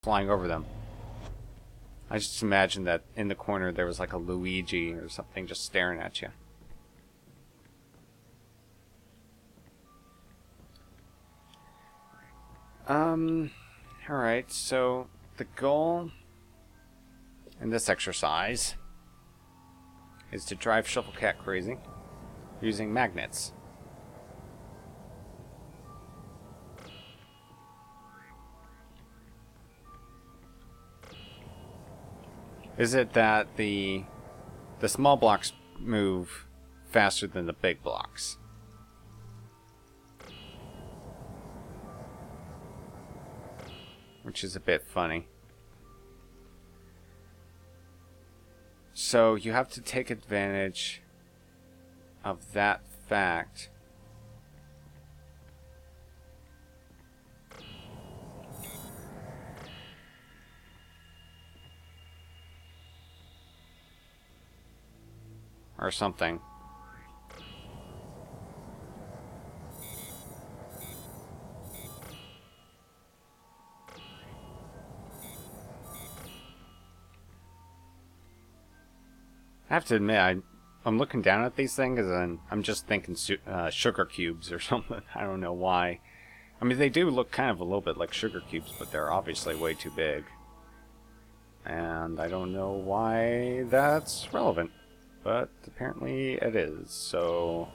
flying over them. I just imagined that in the corner there was like a Luigi or something just staring at you. Alright, so the goal in this exercise is to drive Shufflecat crazy using magnets. Is it that the small blocks move faster than the big blocks? Which is a bit funny. So you have to take advantage of that fact. Or something. I have to admit, I'm looking down at these things and I'm just thinking sugar cubes or something. I don't know why. I mean, they do look kind of a little bit like sugar cubes, but they're obviously way too big. And I don't know why that's relevant. But apparently it is, so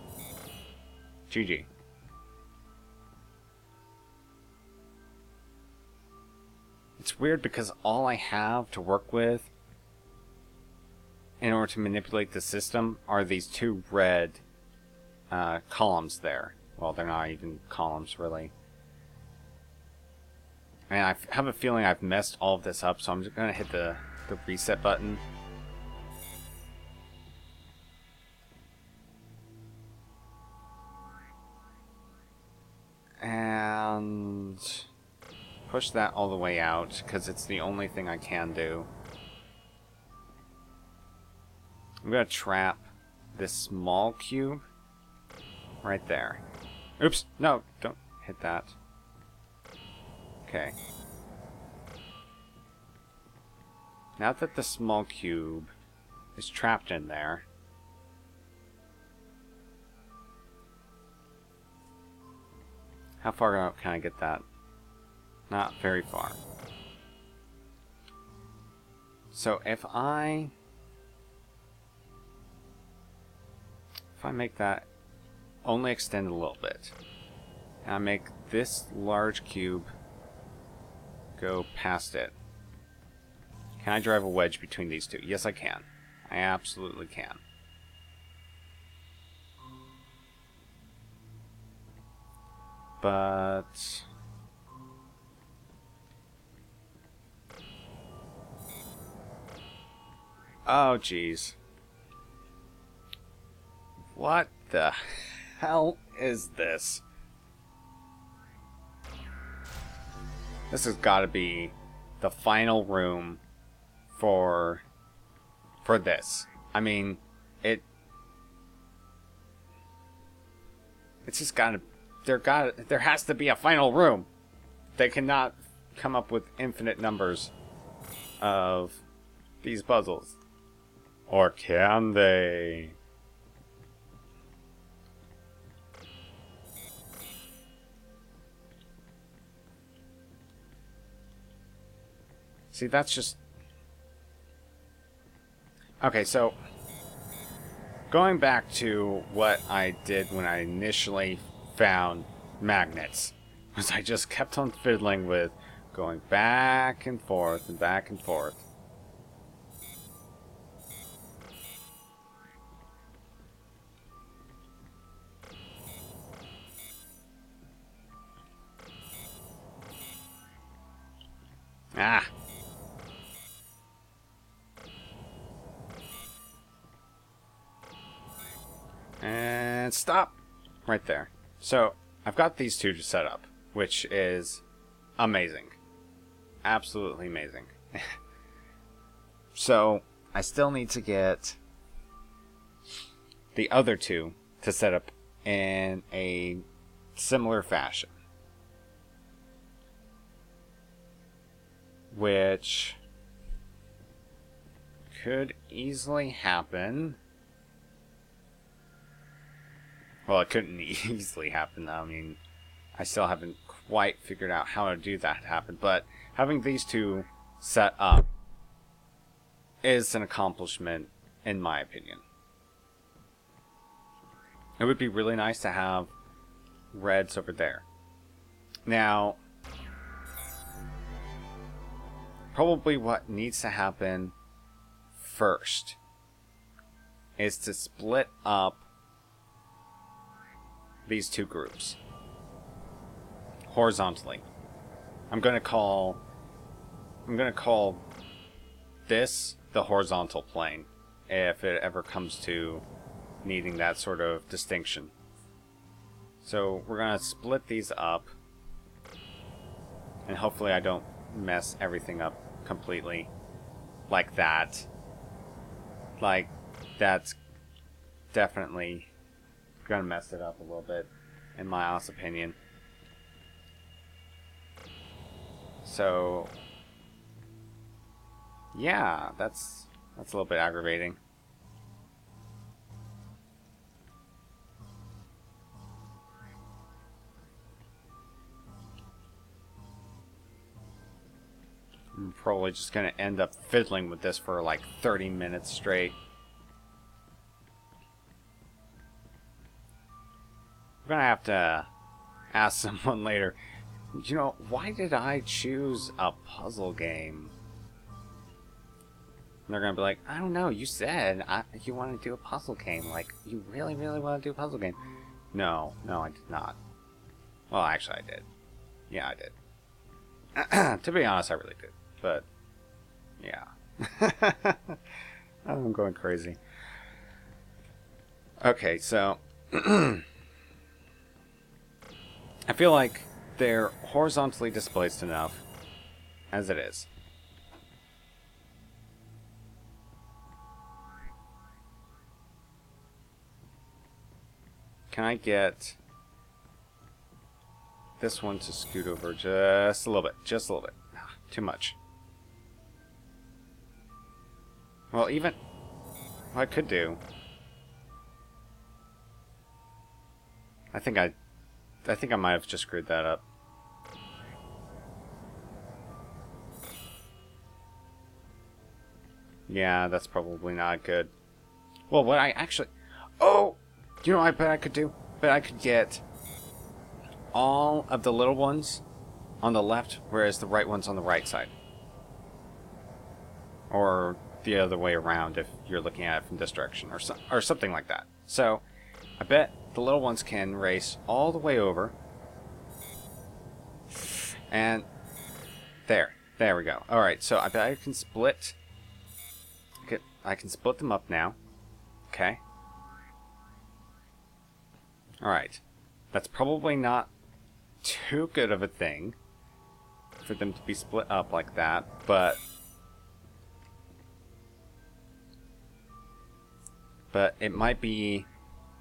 GG. It's weird because all I have to work with in order to manipulate the system are these two red columns there. Well, they're not even columns, really. And I have a feeling I've messed all of this up, so I'm just going to hit the reset button. And push that all the way out, because it's the only thing I can do. I'm going to trap this small cube right there. Oops, no, don't hit that. Okay. Now that the small cube is trapped in there, how far out can I get that? Not very far. So if I make that only extend a little bit, and I make this large cube go past it, can I drive a wedge between these two? Yes, I can. I absolutely can. But oh, jeez. What the hell is this? This has got to be the final room for this. I mean, it's just got to there has to be a final room. They cannot come up with infinite numbers of these puzzles. Or can they? See, that's just... Okay, so going back to what I did when I initially found magnets, was I just kept on fiddling with going back and forth and back and forth. Ah. And stop right there. So I've got these two to set up, which is amazing. Absolutely amazing. So I still need to get the other two to set up in a similar fashion. which could easily happen. Well, it couldn't easily happen, though. I mean, I still haven't quite figured out how to do that happen, but having these two set up is an accomplishment, in my opinion. It would be really nice to have reds over there. Now, probably what needs to happen first is to split up these two groups horizontally. I'm gonna call this the horizontal plane, if it ever comes to needing that sort of distinction. So we're gonna split these up, and hopefully I don't mess everything up completely like that. Like, that's definitely gonna mess it up a little bit, in my honest opinion. So yeah, that's a little bit aggravating. I'm probably just gonna end up fiddling with this for like 30 minutes straight. I'm gonna have to ask someone later, you know, why did I choose a puzzle game? And they're gonna be like, I don't know, you said you want to do a puzzle game. Like, you really, really want to do a puzzle game? No, I did not. Well, actually, I did. Yeah, I did. To be honest, I really did. But, yeah. I'm going crazy. Okay, so I feel like they're horizontally displaced enough as it is. Can I get this one to scoot over just a little bit? Just a little bit. Too much. Well, even what I could do, I think I might have just screwed that up. Yeah, that's probably not good. Well, what I actually... Oh! You know what I bet I could do? Bet I could get all of the little ones on the left, whereas the right one's on the right side. Or the other way around if you're looking at it from this direction, or something like that. So, I bet the little ones can race all the way over. And there we go. Alright, so I bet I can split... I can split them up now. Okay. Alright. That's probably not too good of a thing for them to be split up like that, but it might be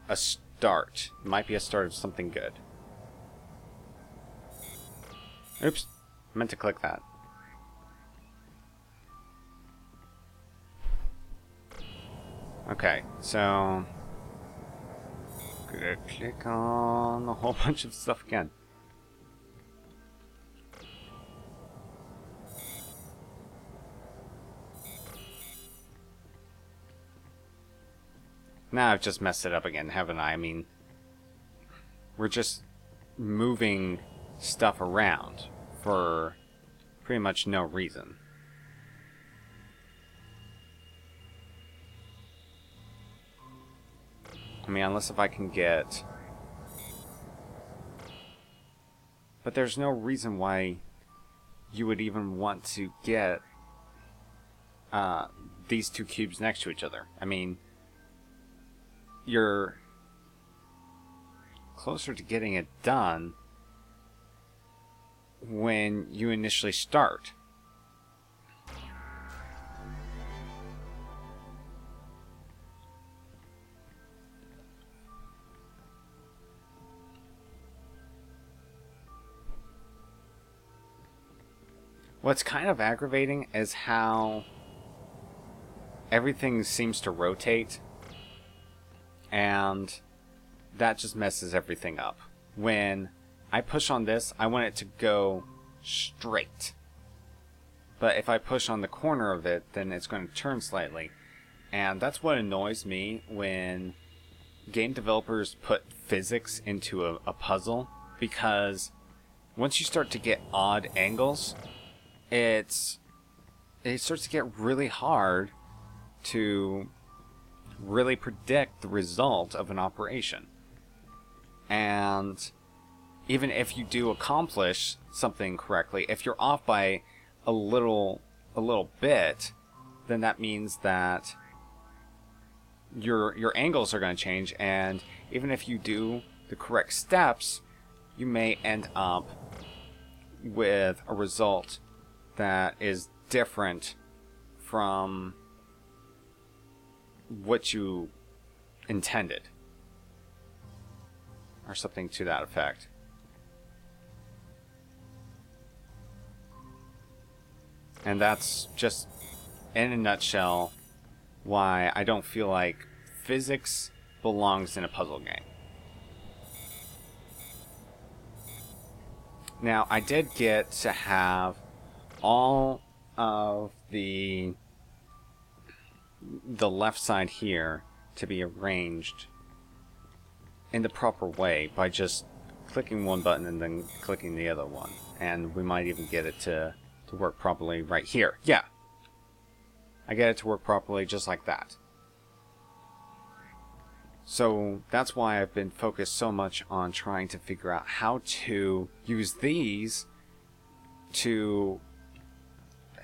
a start. It might be a start of something good. Oops. I meant to click that. Okay, so gonna click on a whole bunch of stuff again. Now I've just messed it up again, haven't I? I mean, we're just moving stuff around for pretty much no reason. I mean, unless if I can get... But there's no reason why you would even want to get these two cubes next to each other. I mean, you're closer to getting it done when you initially start. What's kind of aggravating is how everything seems to rotate, and that just messes everything up. When I push on this, I want it to go straight. But if I push on the corner of it, then it's going to turn slightly. And that's what annoys me when game developers put physics into a puzzle, because once you start to get odd angles, it starts to get really hard to really predict the result of an operation. And even if you do accomplish something correctly, if you're off by a little bit, then that means that your angles are going to change, and even if you do the correct steps, you may end up with a result that is different from what you intended, or something to that effect. And that's just, in a nutshell, why I don't feel like physics belongs in a puzzle game. Now, I did get to have all of the left side here to be arranged in the proper way by just clicking one button and then clicking the other one. And we might even get it to work properly right here. Yeah. I get it to work properly just like that. So that's why I've been focused so much on trying to figure out how to use these to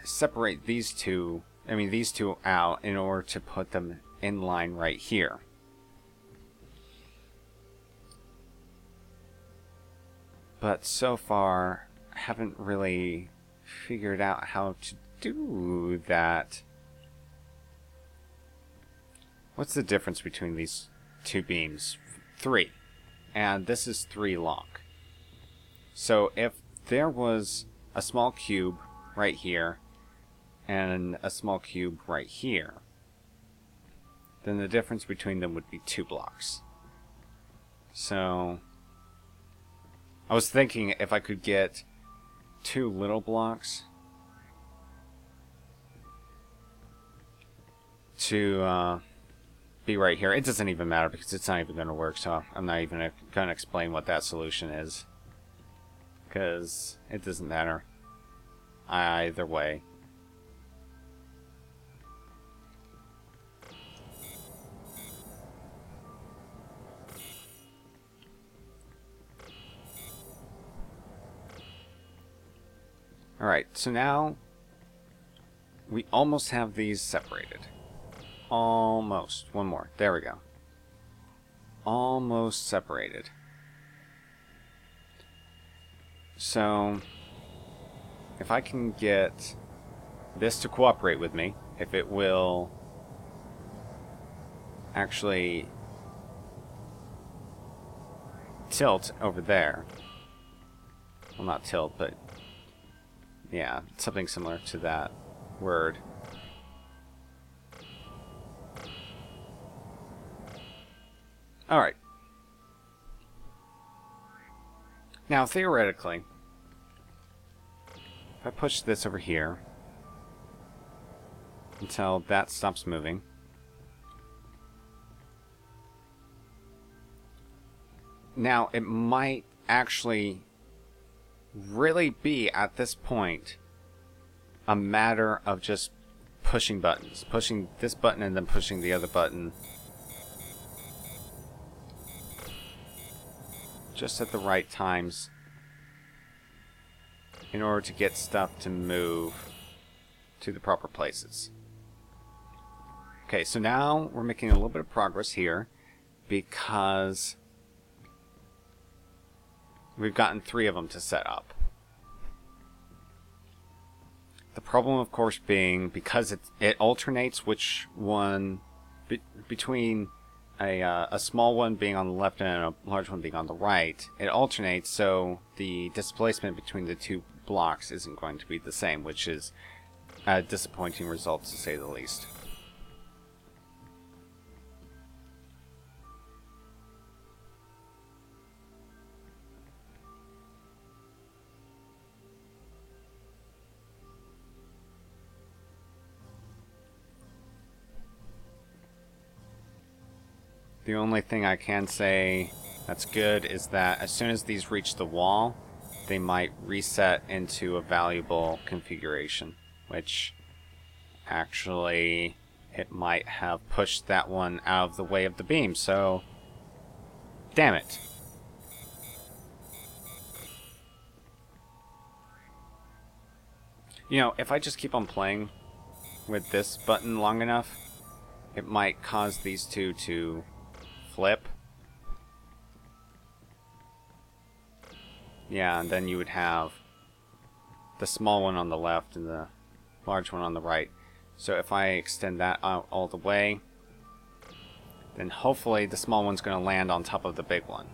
separate these two out in order to put them in line right here. But so far, I haven't really figured out how to do that. What's the difference between these two beams? 3. And this is 3 long. So if there was a small cube right here and a small cube right here, then the difference between them would be 2 blocks. So I was thinking if I could get 2 little blocks to be right here. It doesn't even matter because it's not even going to work, so I'm not even going to explain what that solution is, because it doesn't matter either way. Alright, so now we almost have these separated. Almost. One more. There we go. Almost separated. So if I can get this to cooperate with me, if it will actually tilt over there. Well, not tilt, but yeah, something similar to that word. Alright. Now, theoretically, if I push this over here until that stops moving, now it might actually really be, at this point, a matter of just pushing buttons. Pushing this button and then pushing the other button just at the right times in order to get stuff to move to the proper places. Okay, so now we're making a little bit of progress here because we've gotten 3 of them to set up. The problem, of course, being because it alternates which one between a small one being on the left and a large one being on the right. It alternates, so the displacement between the two blocks isn't going to be the same, which is disappointing results to say the least. The only thing I can say that's good is that as soon as these reach the wall, they might reset into a valuable configuration, which actually it might have pushed that one out of the way of the beam, so damn it. You know, if I just keep on playing with this button long enough, it might cause these two to flip. Yeah, and then you would have the small one on the left and the large one on the right. So if I extend that out all the way, then hopefully the small one's going to land on top of the big one.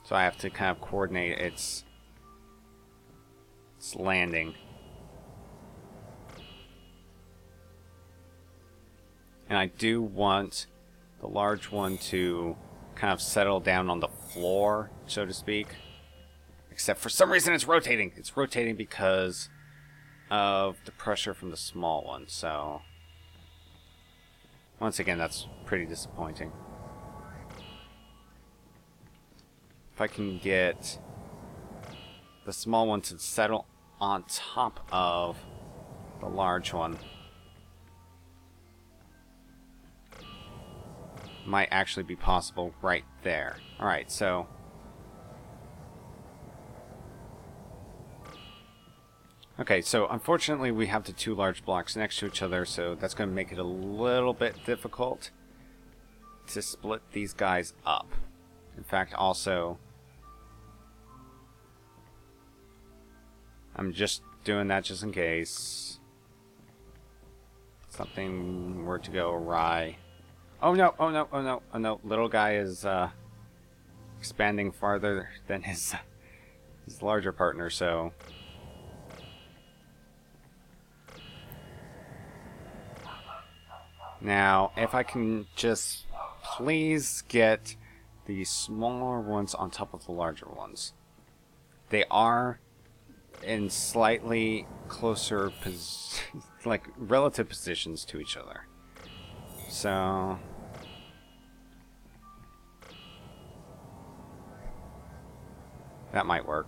So I have to kind of coordinate its landing. And I do want the large one to kind of settle down on the floor, so to speak. Except for some reason it's rotating. It's rotating because of the pressure from the small one. So once again, that's pretty disappointing. If I can get the small one to settle on top of the large one, might actually be possible right there. Alright, so okay, so unfortunately we have the two large blocks next to each other, so that's going to make it a little bit difficult to split these guys up. In fact, also, I'm just doing that just in case something were to go awry. Oh no, oh no, oh no, oh no. Little guy is expanding farther than his larger partner, so now if I can just please get the smaller ones on top of the larger ones. They are in slightly closer like relative positions to each other. So that might work.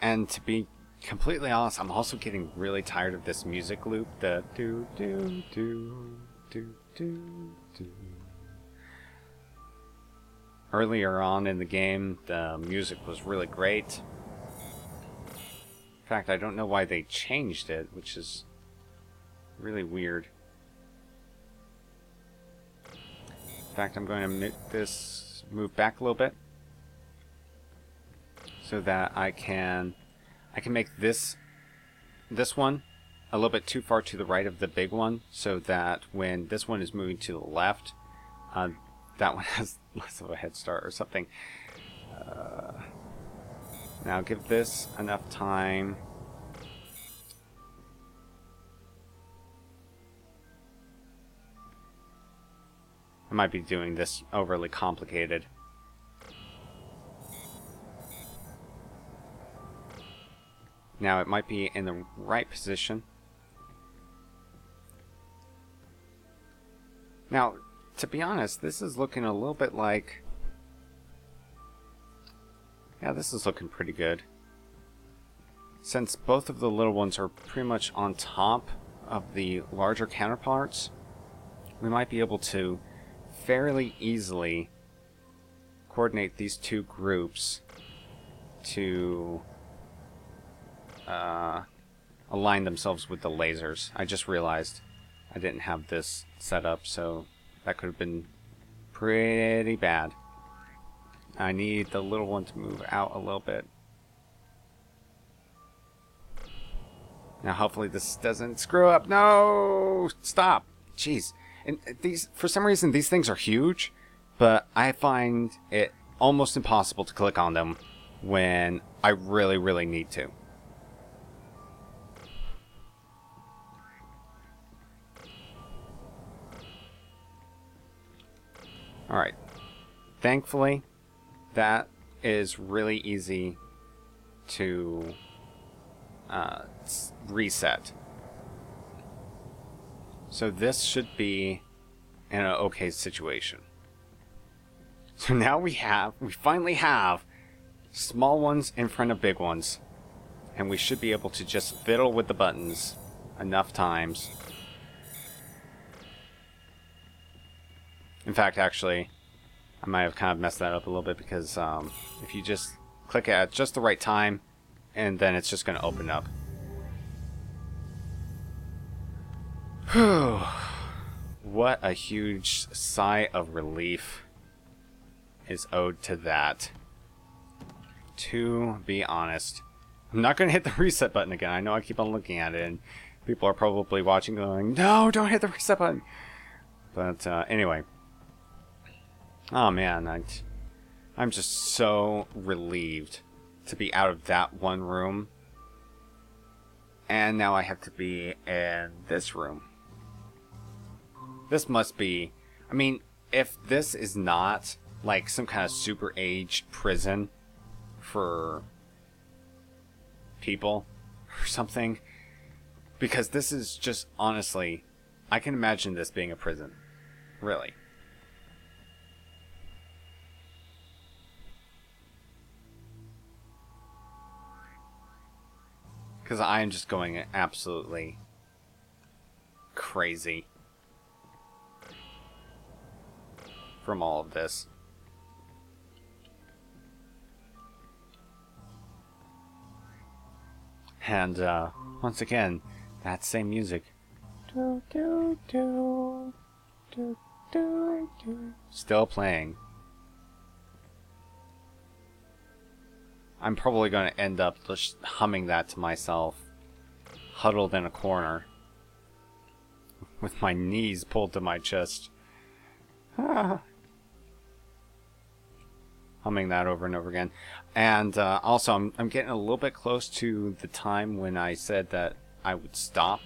And to be completely honest, I'm also getting really tired of this music loop. The do do do do do do. Earlier on in the game, the music was really great. In fact, I don't know why they changed it, which is really weird. In fact, I'm going to make this move back a little bit so that I can make this one a little bit too far to the right of the big one, so that when this one is moving to the left, that one has less of a head start or something. Now give this enough time. I might be doing this overly complicated. Now it might be in the right position. Now, to be honest, this is looking a little bit like... Yeah, this is looking pretty good. Since both of the little ones are pretty much on top of the larger counterparts, we might be able to fairly easily coordinate these two groups to align themselves with the lasers. I just realized I didn't have this set up, so that could have been pretty bad. I need the little one to move out a little bit. Now hopefully this doesn't screw up. No! Stop! Jeez. And these, for some reason, these things are huge, but I find it almost impossible to click on them when I really, really need to. Alright. Thankfully, that is really easy to reset. So this should be in an okay situation. So now we finally have small ones in front of big ones. And we should be able to just fiddle with the buttons enough times. In fact, actually, I might have kind of messed that up a little bit because if you just click at just the right time, and then it's just going to open up. Whew. What a huge sigh of relief is owed to that. To be honest. I'm not going to hit the reset button again. I know I keep on looking at it, and people are probably watching going, no, don't hit the reset button. But anyway. Oh man, I'm just so relieved to be out of that one room. And now I have to be in this room. This must be... I mean, if this is not like some kind of super aged prison for people or something, because this is just, honestly, I can imagine this being a prison. Really. Because I am just going absolutely crazy from all of this. And once again, that same music. Do, do, do, do, do, do. Still playing. I'm probably going to end up just humming that to myself, huddled in a corner, with my knees pulled to my chest. Humming that over and over again. And also, I'm getting a little bit close to the time when I said that I would stop.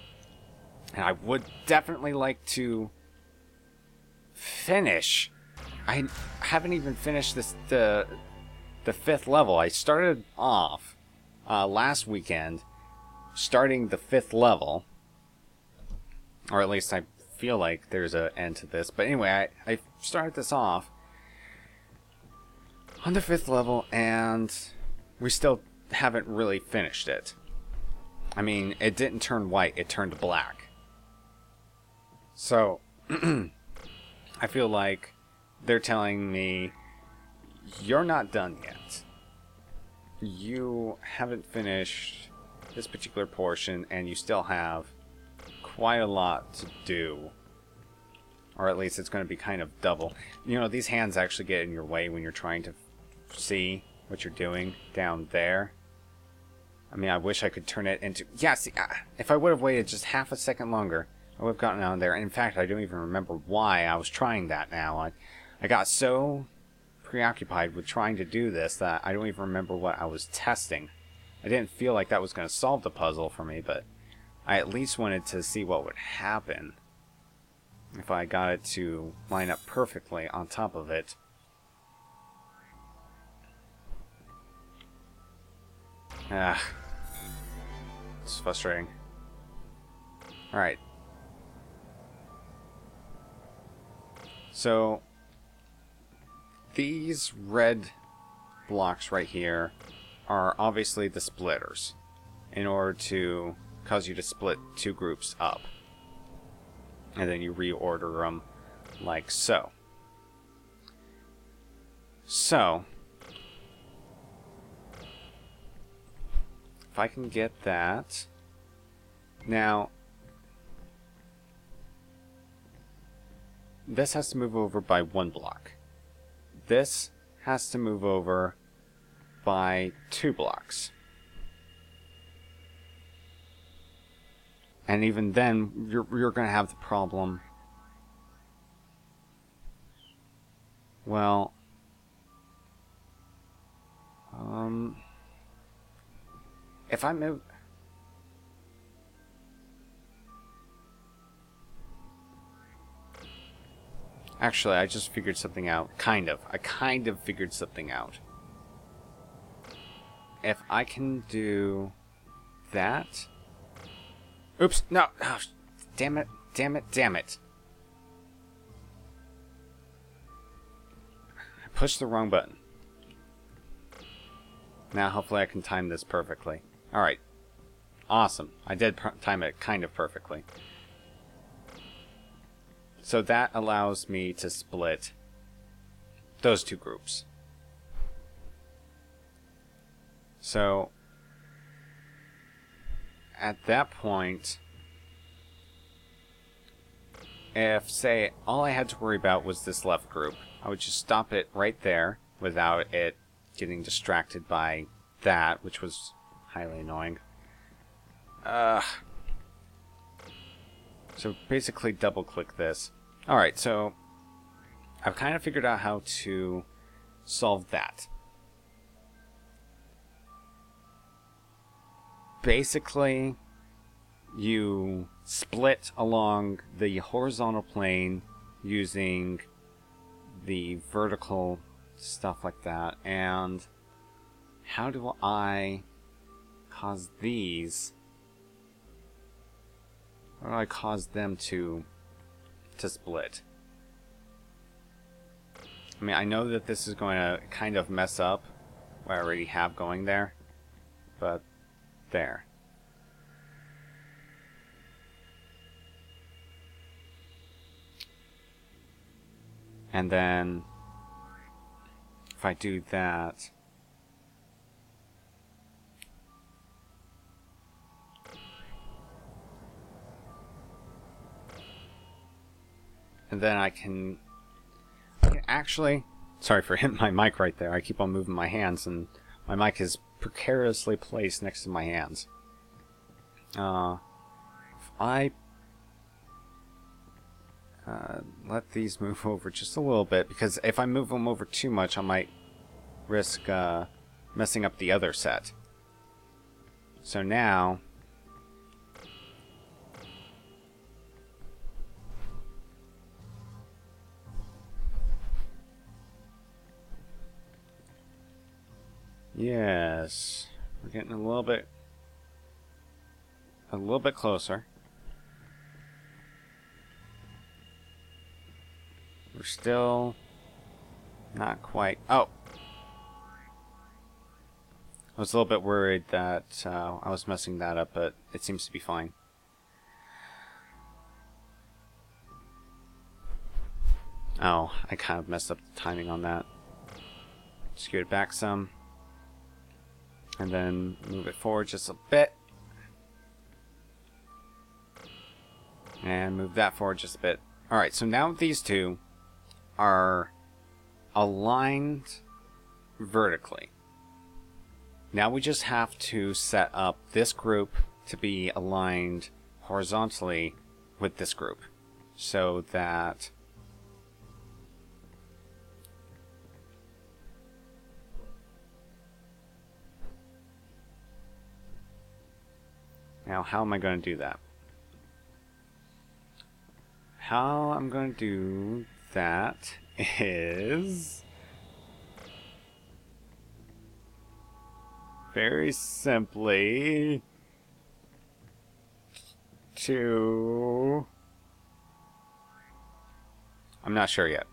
And I would definitely like to finish. I haven't even finished the 5th level. I started off last weekend starting the 5th level. Or at least I feel like there's an end to this. But anyway, I started this off on the 5th level, and we still haven't really finished it. I mean, it didn't turn white, it turned black. So, I feel like they're telling me, you're not done yet. You haven't finished this particular portion, and you still have quite a lot to do. Or at least it's going to be kind of double. You know, these hands actually get in your way when you're trying to see what you're doing down there. I mean, I wish I could turn it into... Yeah, see, if I would have waited just half a second longer, I would have gotten down there. In fact, I don't even remember why I was trying that now. I got so preoccupied with trying to do this that I don't even remember what I was testing. I didn't feel like that was going to solve the puzzle for me, but I at least wanted to see what would happen if I got it to line up perfectly on top of it. It's frustrating. Alright. So, these red blocks right here are obviously the splitters, in order to cause you to split two groups up. And then you reorder them like so. So, if I can get that. Now, this has to move over by 1 block. This has to move over by 2 blocks. And even then, you're going to have the problem Well, if I move... Actually, I just figured something out. Kind of. I kind of figured something out. If I can do that... Oops, no! Oh, damn it, damn it, damn it. I pushed the wrong button. Now hopefully I can time this perfectly. Alright. Awesome. I did time it kind of perfectly. So that allows me to split those two groups. So at that point, if, say, all I had to worry about was this left group, I would just stop it right there without it getting distracted by that, which was highly annoying. So basically double click this. Alright, so I've kind of figured out how to solve that. Basically, you split along the horizontal plane using the vertical stuff like that. And how do I cause these? How do I cause them to split? I mean, I know that this is going to kind of mess up what I already have going there, but there. And then if I do that, and then I can actually, sorry for hitting my mic right there. I keep on moving my hands, and my mic is precariously placed next to my hands. If I let these move over just a little bit, because if I move them over too much, I might risk messing up the other set. So now, yes, we're getting a little bit closer. We're still not quite. Oh, I was a little bit worried that I was messing that up, but it seems to be fine. Oh, I kind of messed up the timing on that. Scoot it back some. And then move it forward just a bit. And move that forward just a bit. Alright, so now these two are aligned vertically. Now we just have to set up this group to be aligned horizontally with this group, so that now how am I going to do that? How I'm going to do that is very simply to... I'm not sure yet.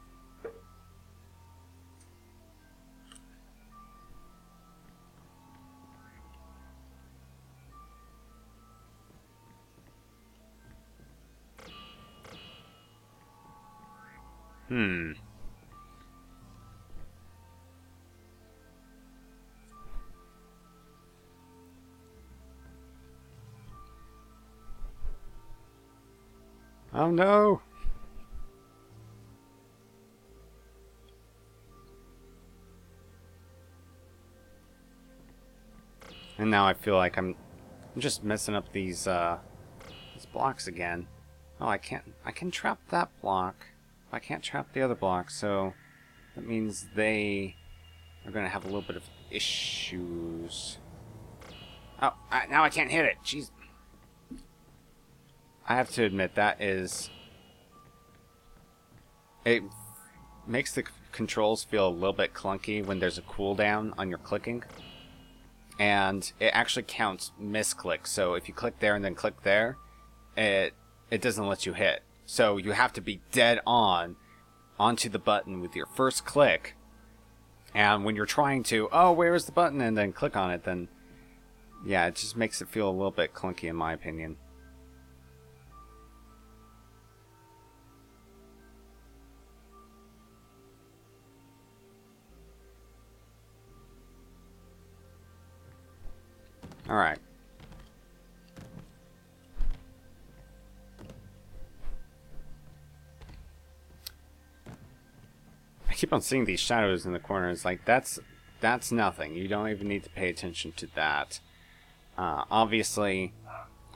Oh no! And now I feel like I'm just messing up these blocks again. Oh, I can trap that block. I can't trap the other block, so That means they are going to have a little bit of issues. Oh, now I can't hit it. Jeez. I have to admit, that is... It makes the controls feel a little bit clunky when there's a cooldown on your clicking. And it actually counts misclicks. So if you click there and then click there, it doesn't let you hit. So you have to be dead on onto the button with your first click. And when you're trying to, oh, where is the button? And then click on it, then, yeah, it just makes it feel a little bit clunky in my opinion. Alright. I keep on seeing these shadows in the corner. It's like, that's nothing. You don't even need to pay attention to that. Obviously,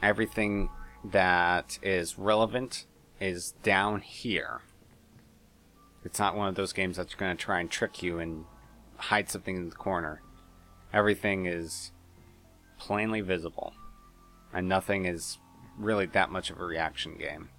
everything that is relevant is down here. It's not one of those games that's going to try and trick you and hide something in the corner. Everything is plainly visible, and nothing is really that much of a reaction game.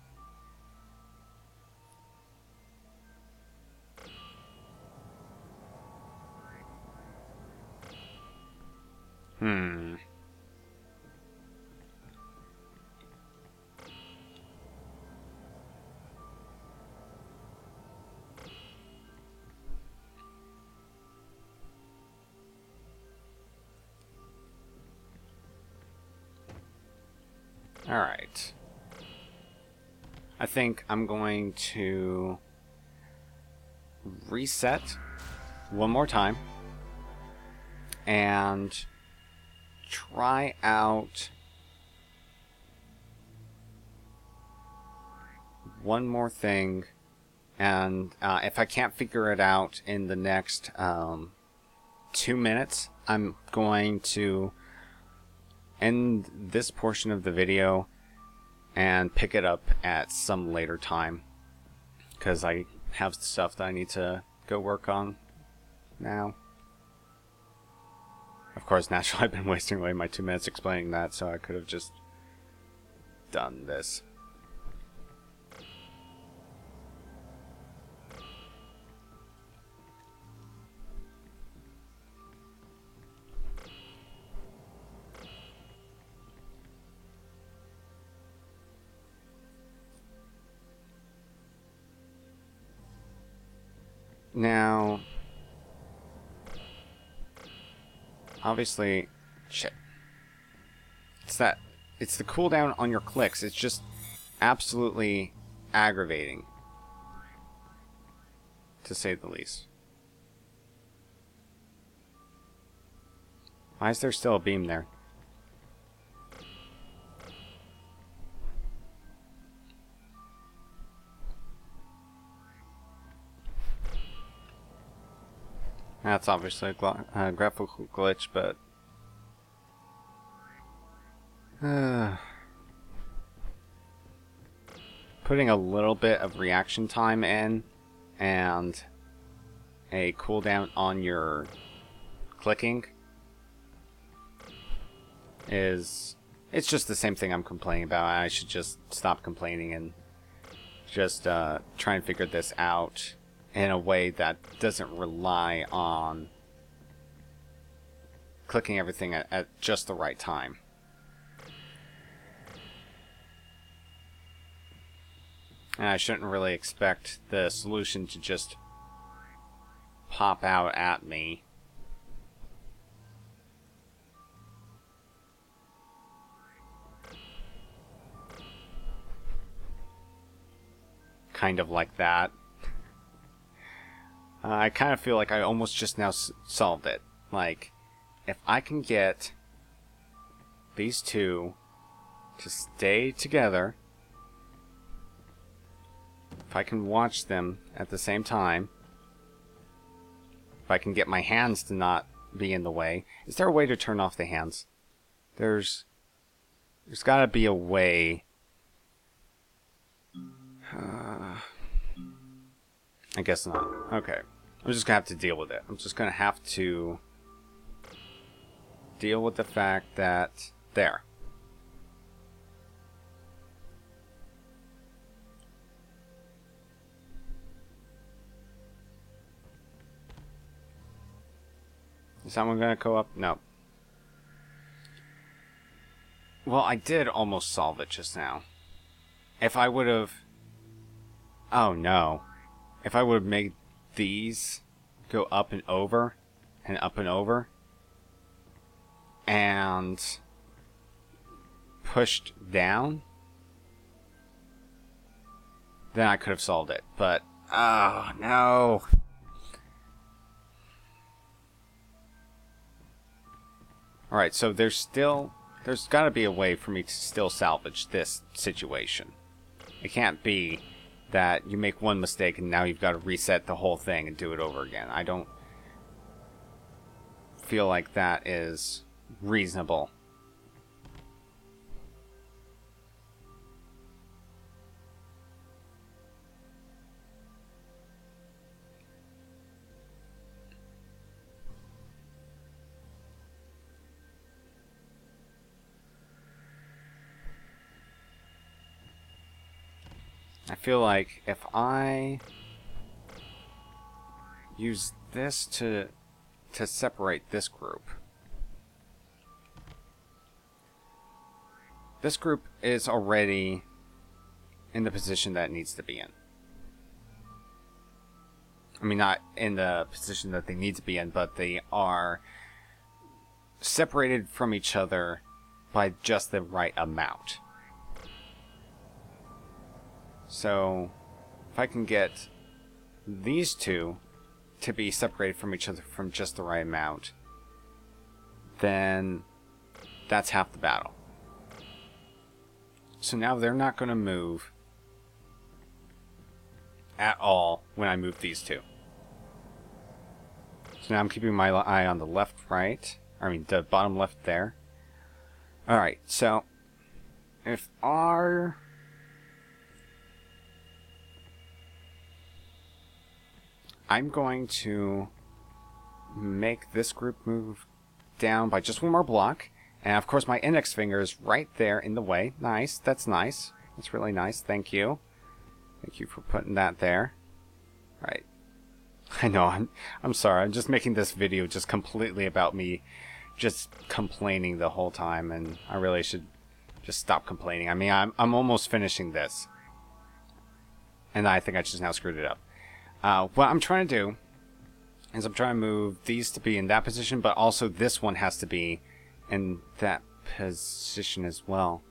Alright. I think I'm going to reset one more time and try out one more thing, and if I can't figure it out in the next 2 minutes, I'm going to end this portion of the video and pick it up at some later time, because I have stuff that I need to go work on now. Of course, naturally, I've been wasting away my 2 minutes explaining that, so I could have just done this. Now, obviously, shit. It's the cooldown on your clicks. It's just absolutely aggravating, to say the least. Why is there still a beam there? That's obviously a graphical glitch, but putting a little bit of reaction time in and a cooldown on your clicking it's just the same thing I'm complaining about. I should just stop complaining and just try and figure this out in a way that doesn't rely on clicking everything at just the right time. And I shouldn't really expect the solution to just pop out at me. Kind of like that. I kind of feel like I almost just now solved it. Like, if I can get these two to stay together, if I can watch them at the same time, if I can get my hands to not be in the way. Is there a way to turn off the hands? There's gotta be a way. I guess not. Okay. I'm just gonna have to deal with it. I'm just gonna have to deal with the fact that there. Is someone gonna go up? No. Well, I did almost solve it just now. If I would have... Oh, no. If I would have made these go up and over, and up and over, and pushed down, then I could have solved it. But, oh, no. Alright, so there's got to be a way for me to still salvage this situation. It can't be that you make one mistake and now you've got to reset the whole thing and do it over again. I don't feel like that is reasonable. I feel like if I use this to separate this group is already in the position that it needs to be in. I mean, not in the position that they need to be in, but they are separated from each other by just the right amount. So, if I can get these two to be separated from each other from just the right amount, then that's half the battle. So now they're not going to move at all when I move these two. So now I'm keeping my eye on the left, right. I mean, the bottom left there. Alright, so if our... I'm going to make this group move down by just one more block. And of course my index finger is right there in the way. Nice, that's nice. That's really nice, thank you. Thank you for putting that there. Right. I know, I'm sorry, I'm just making this video just completely about me just complaining the whole time, and I really should just stop complaining. I mean, I'm almost finishing this. And I think I just now screwed it up. What I'm trying to do is I'm trying to move these to be in that position, but also this one has to be in that position as well.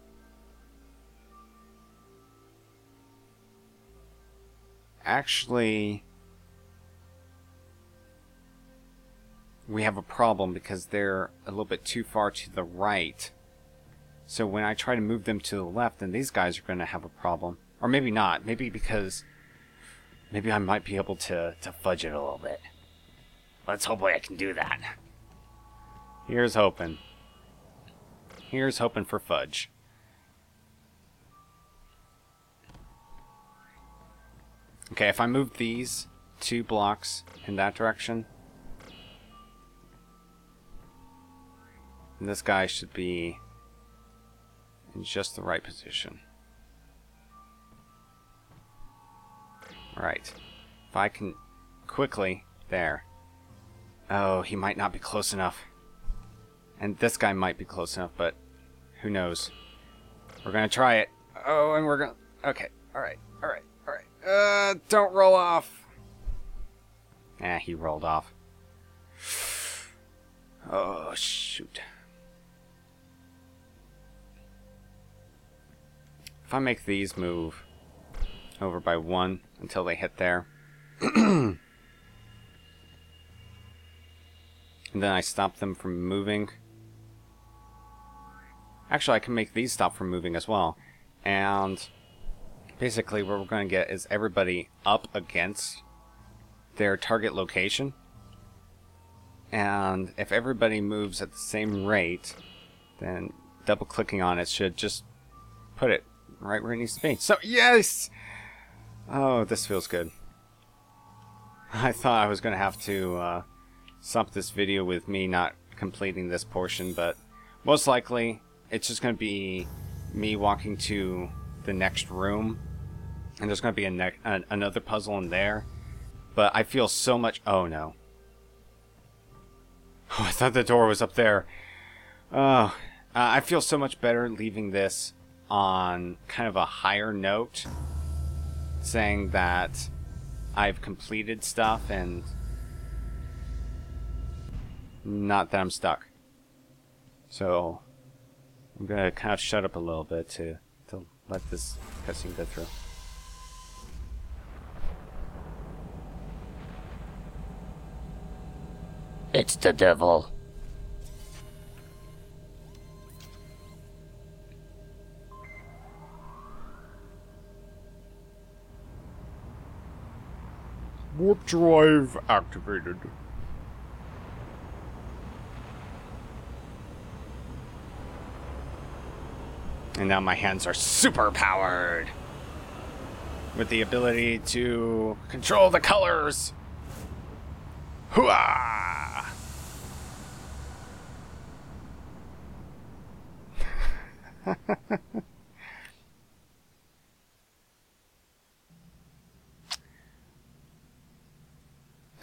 Actually, we have a problem because they're a little bit too far to the right. So when I try to move them to the left, then these guys are going to have a problem. Or maybe not. Maybe because... maybe I might be able to fudge it a little bit. Let's hope I can do that. Here's hoping. Here's hoping for fudge. Okay, if I move these 2 blocks in that direction, this guy should be in just the right position. Alright. If I can quickly... there. Oh, he might not be close enough. And this guy might be close enough, but who knows. We're gonna try it. Oh, and we're gonna... okay. Alright. Alright. Alright. Don't roll off. He rolled off. Oh, shoot. If I make these move over by 1 until they hit there, and then I stop them from moving. Actually, I can make these stop from moving as well. And basically what we're going to get is everybody up against their target location. And if everybody moves at the same rate, then double clicking on it should just put it right where it needs to be. So, yes! Oh, this feels good. I thought I was going to have to stop this video with me not completing this portion, but most likely it's just going to be me walking to the next room, and there's going to be another puzzle in there. But I feel so much... Oh, no. Oh, I thought the door was up there. Oh, I feel so much better leaving this on kind of a higher note, saying that I've completed stuff and not that I'm stuck. So I'm gonna kind of shut up a little bit to let this cutscene go through. It's the devil. Warp drive activated. And now my hands are super powered with the ability to control the colors. Hooah!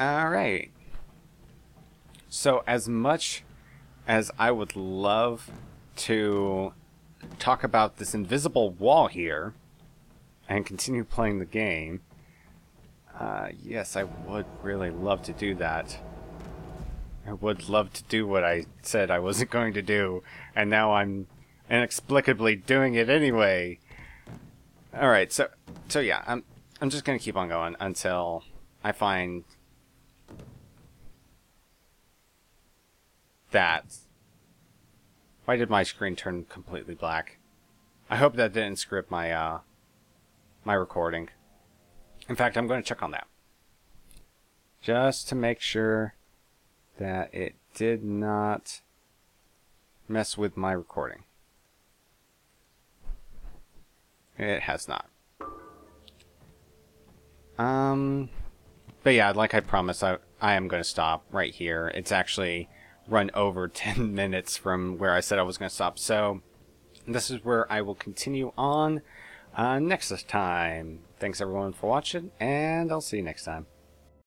Alright. So as much as I would love to talk about this invisible wall here and continue playing the game, yes, I would really love to do that. I would love to do what I said I wasn't going to do, and now I'm inexplicably doing it anyway. Alright, so yeah, I'm just gonna keep on going until I find that. Why did my screen turn completely black? I hope that didn't script my my recording. In fact, I'm going to check on that, just to make sure that it did not mess with my recording. It has not. But yeah, like I promised, I am going to stop right here. It's actually run over 10 minutes from where I said I was going to stop. So this is where I will continue on next time. Thanks everyone for watching, and I'll see you next time.